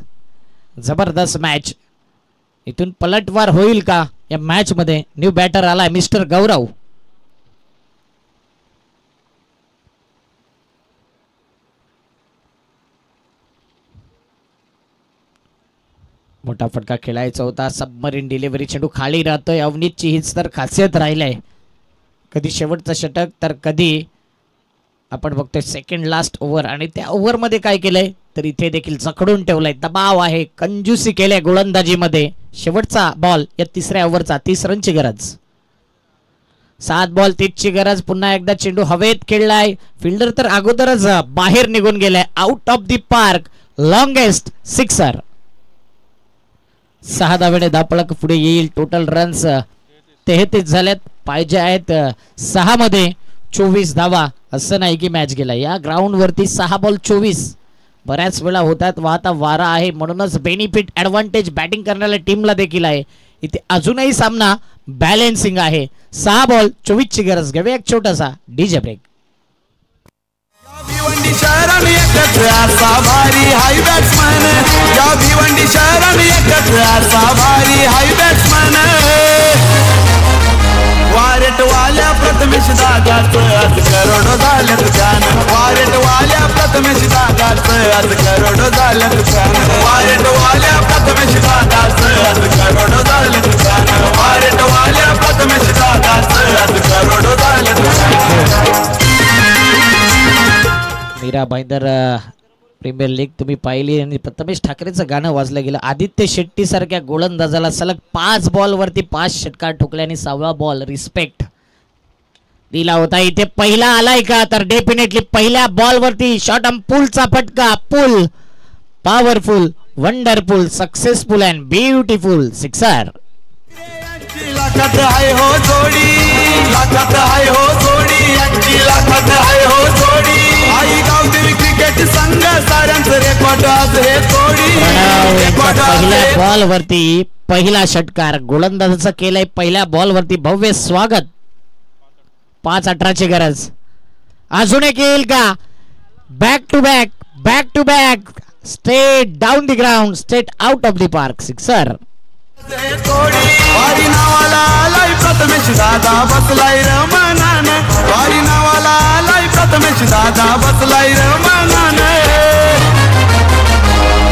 Speaker 3: जबरदस्त मॅच. इथून पलटवार होईल का या मॅच मध्ये? न्यू बॅटर आलाय मिस्टर गौरव. मोठा फटका खेळायचा होता. Submarine delivery. चेंडू खाली राहतोय. अवनीतची हीच तर खासियत राहिलंय. कधी शेवटचं षटक तर कधी आपण बघतोय सेकंड लास्ट ओव्हर. आणि त्या ओव्हरमध्ये काय केलंय तर इथे देखील जखडून ठेवलंय. दबाव आहे, कंजूसी केल्या गोलंदाजीमध्ये. शेवटचा बॉल या तिसऱ्या ओव्हरचा. 30 रनची गरज. 7 बॉल 30 ची गरज. पुन्हा एकदा चेंडू हवेत खेळलाय. फिल्डर तर अगोदरच बाहेर निघून गेलाय. Out of the park. Longest sixer. 6 धावेने धापळक पुढे येईल. टोटल रन्स 33 झाल्यात. पाहिजे आहेत 6 मध्ये 24 धावा. असं नाही की मॅच गेला. या ग्राउंड वरती 6 बॉल 24 बऱ्याच वेळा होतात. वाहता वारा आहे म्हणूनच बेनिफिट ऍडव्हान्टेज बॅटिंग करणाऱ्या टीमला देखील आहे. इथे अजूनही सामना बॅलेन्सिंग आहे. 6 बॉल 24 ची गरज. घेऊया एक छोटासा डीजे ब्रेक.
Speaker 2: भिवंडी शहरात एकच असा भारी हाय बॅट्समन. या भिवंडी शहरात एकच असा भारी हाय बॅट्समन. वारेट वाल्या प्रथमेश दादाचं आज करोडो झालं तुझ्यान. वारेट वाल्या प्रथमेश दादाचं आज करोडो झालं तुझ्यान. वारेट वाल्या प्रथमेश दादाचं आज करोडो झालं तुझ्यान. वारेट वाल्या प्रथमेश दादाचं आज करोडो झालं तुझ्यान.
Speaker 3: मीरा भाईंदर प्रीमियर लीग तुम्ही पाहिली आणि प्रथमेश ठाकरेचं गाणं वाजलं गेलं. आदित्य शेट्टी सारख्या गोलंदाजाला सलग 5 बॉल वरती 5 षटकार ठोकले आणि 6वा बॉल रिस्पेक्ट दिला होता. इथे पहिला आलाय का तर डेफिनेटली पहिल्या बॉल वरती शॉर्ट आर्म पुलचा फटका. Pull powerful, wonderful, successful and beautiful sixer.
Speaker 2: लाखात आहे हो जोडी. लाखात आहे हो जोडी. 80 लाखात आहे हो जोडी. आई गावदेवी क्रिकेट संघ साऱ्यांचं रेकॉर्ड आज हे तोडी.
Speaker 3: पहिल्या बॉल वरती पहिला षटकार गोलंदाजाचा केलाय. पहिल्या बॉल वरती भव्य स्वागत. 5-18 ची गरज. अजून एक येईल का? Back to back, back to back. Straight down the ground, straight out of the park. Sixer.
Speaker 2: वारी नावाला आलाय प्रथमेश दादा बसलाय रमणान. वारी नावाला आलाय प्रथमेश दादा बसलाय रमणान.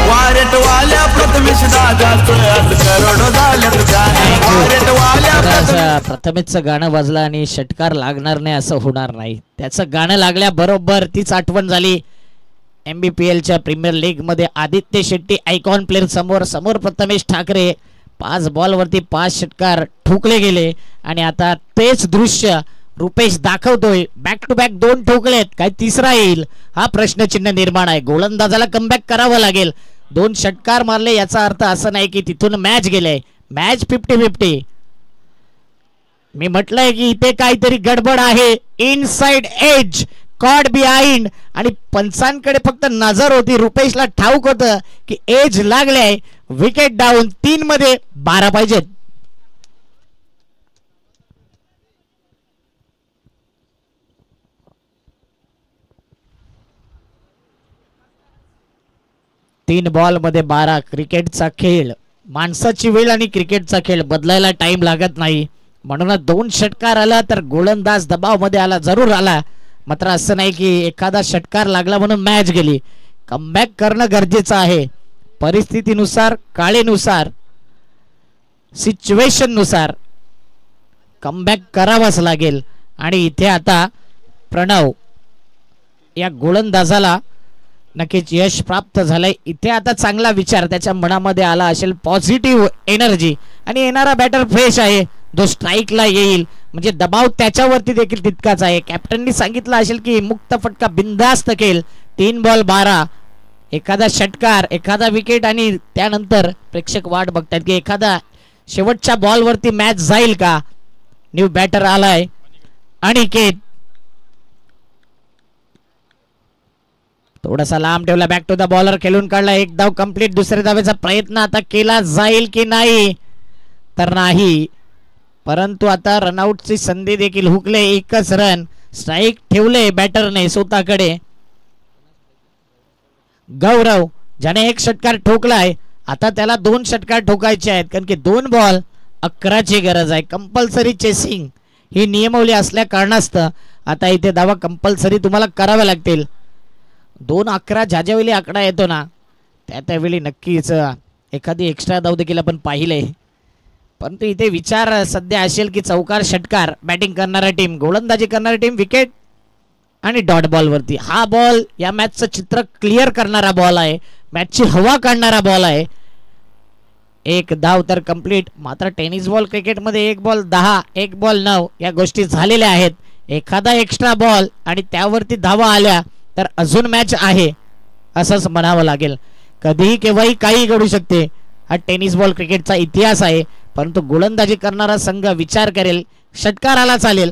Speaker 2: वारेट वाल्या प्रथमेश दादाचं आज करोडो झालं तुझ्यान. वारेट वाल्या
Speaker 3: प्रथमेशचं गाणं वाजलं आणि षटकार लागणार नाही असं होणार नाही. त्याचं गाणं लागल्याबरोबर तीच आठवण झाली. MBPLच्या प्रीमियर लीग मध्ये आदित्य शेट्टी आयकॉन प्लेअर समोर प्रथमेश ठाकरे. 5 बॉल वरती 5 षटकार ठोकले गेले आणि आता तेच दृश्य रुपेश दाखवतोय. बॅक टू बॅक 2 ठोकलेत. काय तिसरा येईल हा प्रश्नचिन्ह निर्माण आहे. गोलंदाजाला कमबॅक करावं लागेल. 2 षटकार मारले याचा अर्थ असं नाही की तिथून मॅच गेले. मॅच 50-50. मी म्हटलंय की इथे काहीतरी गडबड आहे. Inside edge, caught behind. आणि पंचांकडे फक्त नजर होती. रुपेशला ठाऊक होतं की एज लागले. Wicket down. 3 मध्ये 12 पाहिजेत. तीन बॉल मध्ये 12. क्रिकेटचा खेळ, माणसाची वेळ आणि क्रिकेटचा खेळ बदलायला टाइम लागत नाही. म्हणूनच 2 षटकार आला तर गोलंदाज दबाव मध्ये आला, जरूर आला, मात्र असं नाही की एखादा षटकार लागला म्हणून मॅच गेली. कमबॅक करणं गरजेचं आहे. परिस्थितीनुसार, काळेनुसार, सिच्युएशन नुसार कमबॅक करावाच लागेल. आणि इथे आता प्रणव या गोलंदाजाला नक्कीच यश प्राप्त झालंय. इथे आता चांगला विचार त्याच्या मनामध्ये आला असेल, पॉझिटिव्ह एनर्जी, आणि येणारा बॅटर फ्रेश आहे, जो स्ट्राईकला येईल, म्हणजे दबाव त्याच्यावरती देखील तितकाच आहे. कॅप्टननी सांगितलं असेल की मुक्त फटका बिंदास्त केल. 3 बॉल 12, एखादा षटकार, एखादा विकेट, आणि त्यानंतर प्रेक्षक वाट बघतात की एखादा शेवटच्या बॉलवरती मॅच जाईल का. न्यू बॅटर आलाय अनिकेत, थोडासा लांब ठेवला, बॅक टू द बॉलर, खेळून काढला, एक धाव कंप्लीट. दुसऱ्या धावेचा प्रयत्न आता केला जाईल की नाही, तर नाही, परंतु आता रनआउटची संधी देखील हुकले. एकच रन, स्ट्राईक ठेवले बॅटरने स्वतःकडे. गौरव ज्याने 1 षटकार ठोकलाय, आता त्याला 2 षटकार ठोकायचे आहेत, कारण की 2 बॉल 11ची गरज आहे. कंपल्सरी चेसिंग ही नियमावली असल्या कारणास्तव आता इथे धावा कंपल्सरी तुम्हाला कराव्या लागतील. 2-11 ज्यावेळी आकडा येतो ना, त्यावेळी नक्कीच एखादी एक्स्ट्रा धाव देखील आपण पाहिले. परंतु इथे विचार सध्या असेल की चौकार षटकार, बॅटिंग करणारा टीम, गोलंदाजी करणारी टीम, विकेट आणि डॉट बॉल वरती. हा बॉल या मॅचचं चित्र क्लिअर करणारा बॉल आहे, मॅचची हवा काढणारा बॉल आहे. 1 धाव तर कंप्लीट. मात्र टेनिस बॉल क्रिकेटमध्ये 1 बॉल 10, 1 बॉल 9 या गोष्टी झालेल्या आहेत. एखादा एक्स्ट्रा बॉल आणि त्यावरती धावा आल्या तर अजून मॅच आहे असंच म्हणावं लागेल. कधीही केव्हाही काही घडू शकते, हा टेनिस बॉल क्रिकेटचा इतिहास आहे. परंतु गोलंदाजी करणारा संघ विचार करेल, षटकाराला चालेल,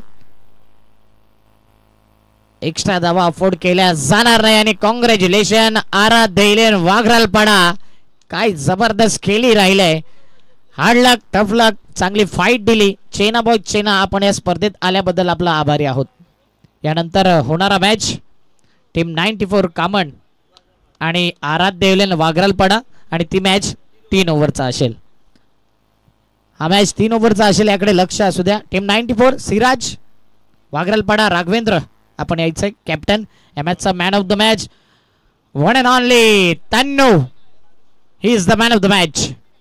Speaker 3: एक्स्ट्रा धावा अफोर्ड केल्या जाणार नाही. आणि कॉंग्रॅच्युलेशन आराध्य वाघरालपाडा, काय जबरदस्त खेळी राहिलंय. हार्ड लक, टफ लक, चांगली फाईट दिली. चेना बॉय चेना, आपण या स्पर्धेत आल्याबद्दल आपला आभारी आहोत. यानंतर होणारा मॅच टीम 94 कामन आणि आराध्य वाघरालपाडा, आणि ती मॅच 3 ओव्हरचा असेल. हा मॅच 3 ओव्हरचा असेल, याकडे लक्ष असू द्या. टीम 94 सिराज, वाघरालपाडा राघवेंद्र आपण यायचं कॅप्टन. या मॅचचा man of the match one and only Tannu, he is the man of the match.